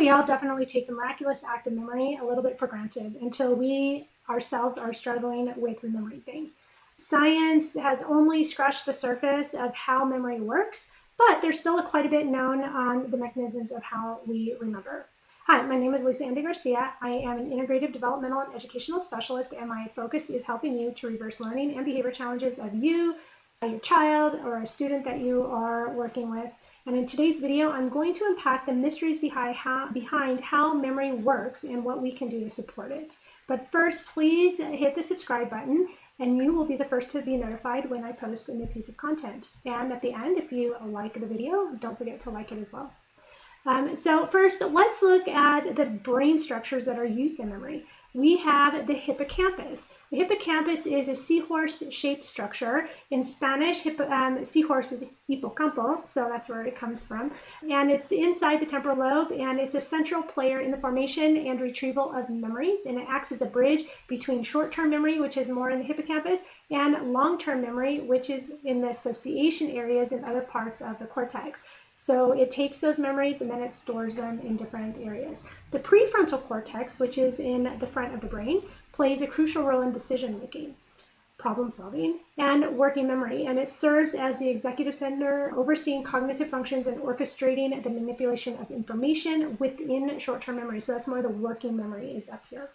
we all definitely take the miraculous act of memory a little bit for granted until we ourselves are struggling with remembering things. Science has only scratched the surface of how memory works, but there's still quite a bit known on the mechanisms of how we remember. Hi, my name is Lisa Andy Garcia. I am an integrative developmental and educational specialist, and my focus is helping you to reverse learning and behavior challenges of you, your child, or a student that you are working with. And in today's video, I'm going to unpack the mysteries behind how memory works and what we can do to support it. But first, please hit the subscribe button, and you will be the first to be notified when I post a new piece of content. And at the end, if you like the video, don't forget to like it as well. So first, let's look at the brain structures that are used in memory. We have the hippocampus. The hippocampus is a seahorse-shaped structure. In Spanish, seahorse is hippocampo, so that's where it comes from. And it's inside the temporal lobe, and it's a central player in the formation and retrieval of memories, and it acts as a bridge between short-term memory, which is more in the hippocampus, and long-term memory, which is in the association areas and other parts of the cortex. So it takes those memories and then it stores them in different areas. The prefrontal cortex, which is in the front of the brain, plays a crucial role in decision making, problem solving, and working memory. And it serves as the executive center, overseeing cognitive functions and orchestrating the manipulation of information within short-term memory. So that's more the working memory is up here.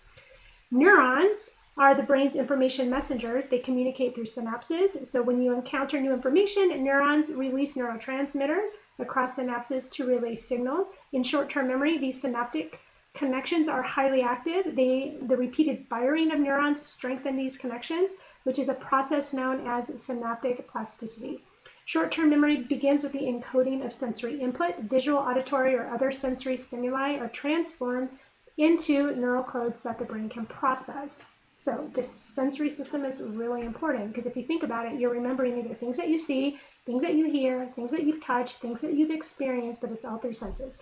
Neurons are the brain's information messengers. They communicate through synapses. So when you encounter new information, neurons release neurotransmitters across synapses to relay signals. In short-term memory, these synaptic connections are highly active. The repeated firing of neurons strengthen these connections, which is a process known as synaptic plasticity. Short-term memory begins with the encoding of sensory input. Visual, auditory, or other sensory stimuli are transformed into neural codes that the brain can process. So this sensory system is really important because if you think about it, you're remembering either things that you see, things that you hear, things that you've touched, things that you've experienced, but it's all through senses.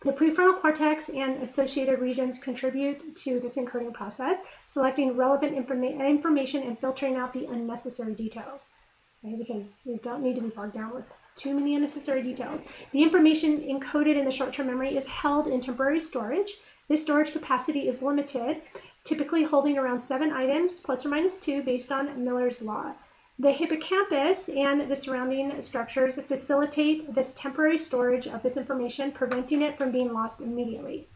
The prefrontal cortex and associated regions contribute to this encoding process, selecting relevant information and filtering out the unnecessary details, okay? Because we don't need to be bogged down with too many unnecessary details. The information encoded in the short-term memory is held in temporary storage. This storage capacity is limited, typically holding around 7 items, plus or minus 2, based on Miller's law. The hippocampus and the surrounding structures facilitate this temporary storage of this information, preventing it from being lost immediately.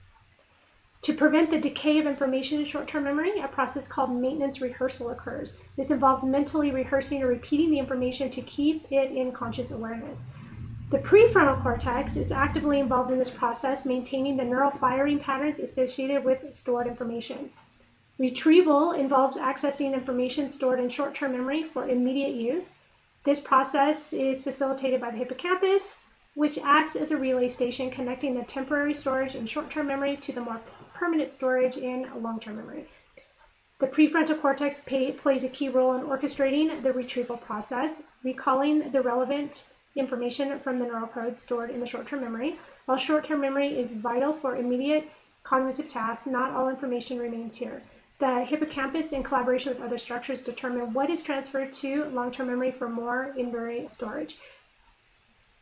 To prevent the decay of information in short-term memory, a process called maintenance rehearsal occurs. This involves mentally rehearsing or repeating the information to keep it in conscious awareness. The prefrontal cortex is actively involved in this process, maintaining the neural firing patterns associated with stored information. Retrieval involves accessing information stored in short-term memory for immediate use. This process is facilitated by the hippocampus, which acts as a relay station connecting the temporary storage in short-term memory to the more permanent storage in long-term memory. The prefrontal cortex plays a key role in orchestrating the retrieval process, recalling the relevant information from the neural codes stored in the short-term memory. While short-term memory is vital for immediate cognitive tasks, not all information remains here. The hippocampus, in collaboration with other structures, determine what is transferred to long-term memory for more in-memory storage.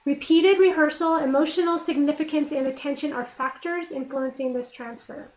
Repeated rehearsal, emotional significance, and attention are factors influencing this transfer,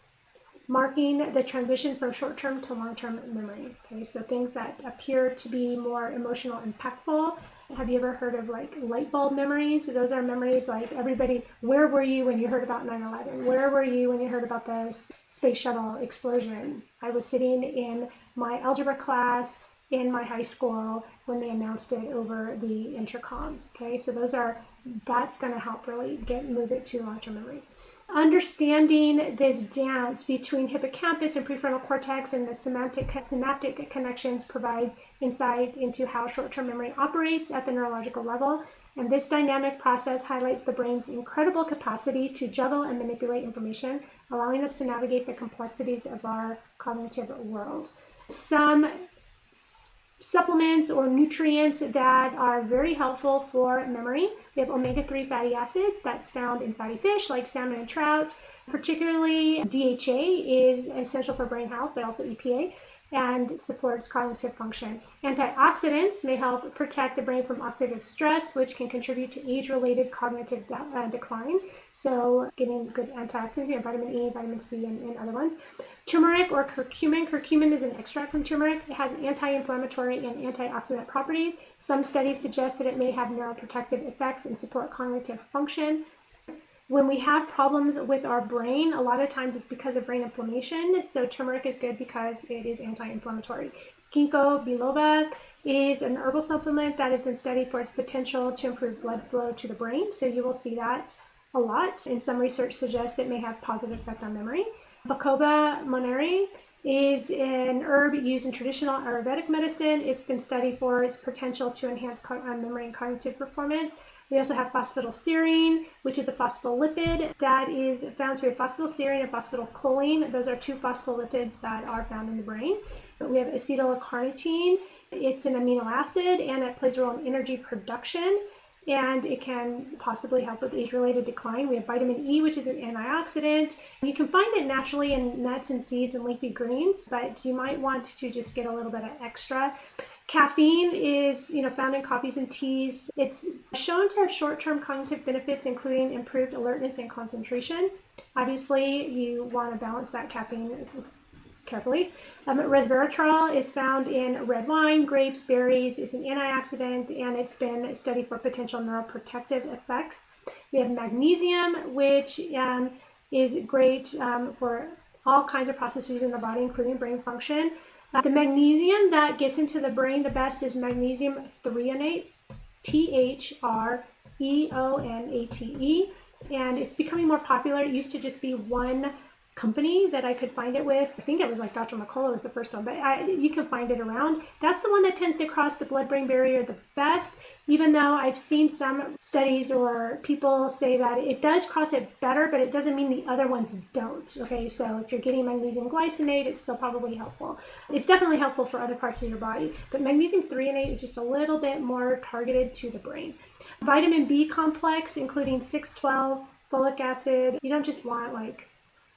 marking the transition from short-term to long-term memory. Okay, so things that appear to be more emotional, impactful. Have you ever heard of like light bulb memories? Those are memories like everybody, where were you when you heard about 9/11? Where were you when you heard about the space shuttle explosion? I was sitting in my algebra class in my high school when they announced it over the intercom. Okay, so that's going to help really move it to long-term memory. Understanding this dance between hippocampus and prefrontal cortex and the synaptic connections provides insight into how short-term memory operates at the neurological level. And this dynamic process highlights the brain's incredible capacity to juggle and manipulate information, allowing us to navigate the complexities of our cognitive world. Some supplements or nutrients that are very helpful for memory. We have omega-3 fatty acids that's found in fatty fish like salmon and trout. Particularly DHA is essential for brain health, but also EPA. and supports cognitive function. Antioxidants may help protect the brain from oxidative stress, which can contribute to age-related cognitive decline. So getting good antioxidants, vitamin E, vitamin C, and other ones. Turmeric or curcumin. Curcumin is an extract from turmeric. It has anti-inflammatory and antioxidant properties. Some studies suggest that it may have neuroprotective effects and support cognitive function. When we have problems with our brain, a lot of times it's because of brain inflammation. So turmeric is good because it is anti-inflammatory. Ginkgo biloba is an herbal supplement that has been studied for its potential to improve blood flow to the brain. So you will see that a lot. And some research suggests it may have positive effect on memory. Bacopa monnieri is an herb used in traditional Ayurvedic medicine. It's been studied for its potential to enhance memory and cognitive performance. We also have phosphatidylserine, which is a phospholipid that is found. So we have phosphatidylserine and phosphatidylcholine. Those are two phospholipids that are found in the brain. But we have acetyl-L-carnitine. It's an amino acid, and it plays a role in energy production, and it can possibly help with age-related decline. We have vitamin E, which is an antioxidant. You can find it naturally in nuts and seeds and leafy greens, but you might want to just get a little bit of extra. Caffeine is, found in coffees and teas. It's shown to have short-term cognitive benefits, including improved alertness and concentration. Obviously, you want to balance that caffeine carefully. Resveratrol is found in red wine, grapes, berries. It's an antioxidant, and it's been studied for potential neuroprotective effects. We have magnesium, which is great for all kinds of processes in the body, including brain function. The magnesium that gets into the brain the best is magnesium threonate, THREONATE, and it's becoming more popular. It used to just be one company that I could find it with. I think it was like Dr. McCullough was the first one, but you can find it around. That's the one that tends to cross the blood-brain barrier the best, even though I've seen some studies or people say that it does cross it better, but it doesn't mean the other ones don't. Okay, so if you're getting magnesium glycinate, it's still probably helpful. It's definitely helpful for other parts of your body, but magnesium threonate is just a little bit more targeted to the brain. Vitamin B complex, including 612, folic acid. You don't just want like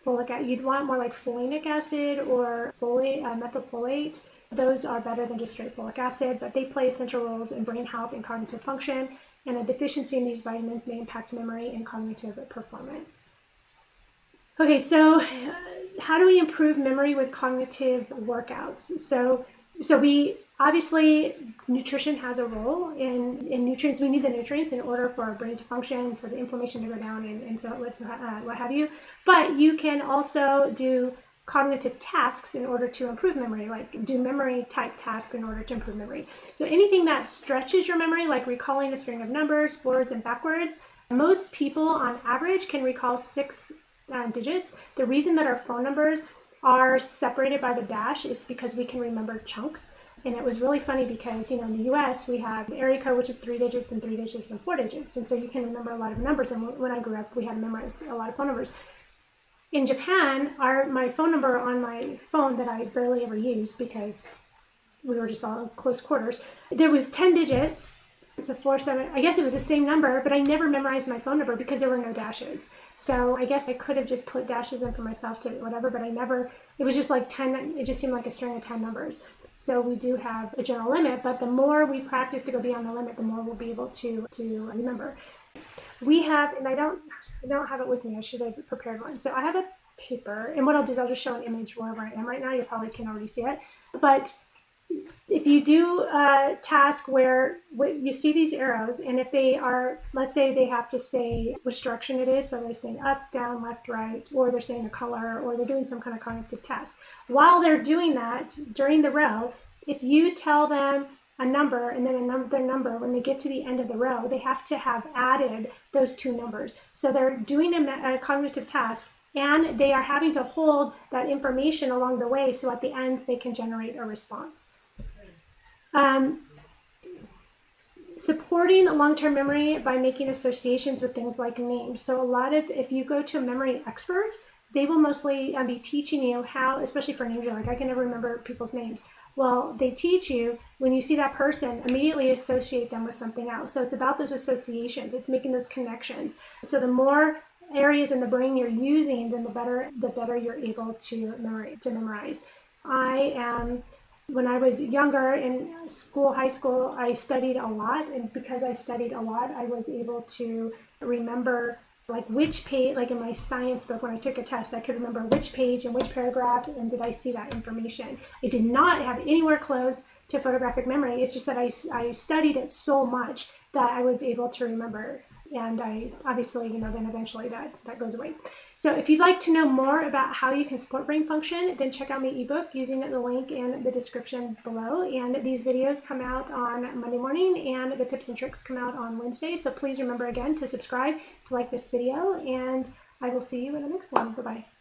folic acid, you'd want more like folinic acid or methylfolate. Those are better than just straight folic acid, but they play essential roles in brain health and cognitive function, and a deficiency in these vitamins may impact memory and cognitive performance. Okay, so how do we improve memory with cognitive workouts? So we obviously, nutrition has a role in nutrients. We need the nutrients in order for our brain to function, for the inflammation to go down, and so what have you. But you can also do cognitive tasks in order to improve memory, like do memory type tasks in order to improve memory. So anything that stretches your memory, like recalling a string of numbers, forwards and backwards. Most people on average can recall 6 digits. The reason that our phone numbers are separated by the dash is because we can remember chunks. And it was really funny because, in the US, we have the area code, which is 3 digits, then 3 digits, then 4 digits. And so you can remember a lot of numbers. And when I grew up, we had to memorize a lot of phone numbers. In Japan, my phone number on my phone that I barely ever used because we were just all in close quarters, there was 10 digits. So 4, 7, I guess it was the same number, but I never memorized my phone number because there were no dashes. So I guess I could have just put dashes in for myself to whatever, but it was just like 10, it just seemed like a string of 10 numbers. So we do have a general limit, but the more we practice to go beyond the limit, the more we'll be able to remember. We have, and I don't have it with me, I should have prepared one. So I have a paper, and what I'll do is I'll just show an image wherever I am right now. You probably can already see it. But if you do a task where you see these arrows, and if they are, let's say they have to say which direction it is, so they're saying up, down, left, right, or they're saying a color, or they're doing some kind of cognitive task. While they're doing that during the row, if you tell them a number and then their number, when they get to the end of the row, they have to have added those 2 numbers. So they're doing a cognitive task, and they are having to hold that information along the way, so at the end they can generate a response. Supporting long-term memory by making associations with things like names. So if you go to a memory expert, they will mostly be teaching you how, especially for names, you're like, I can never remember people's names. Well, they teach you, when you see that person, immediately associate them with something else. So it's about those associations. It's making those connections. So the more areas in the brain you're using, then the better you're able to memorize. When I was younger in school, high school, I studied a lot. And because I studied a lot, I was able to remember like which page, like in my science book, when I took a test, I could remember which page and which paragraph, and did I see that information. I did not have anywhere close to photographic memory. It's just that I studied it so much that I was able to remember. And I obviously, then eventually that goes away. So if you'd like to know more about how you can support brain function, then check out my ebook using the link in the description below. And these videos come out on Monday morning, and the tips and tricks come out on Wednesday. So please remember again to subscribe, to like this video, and I will see you in the next one. Bye-bye.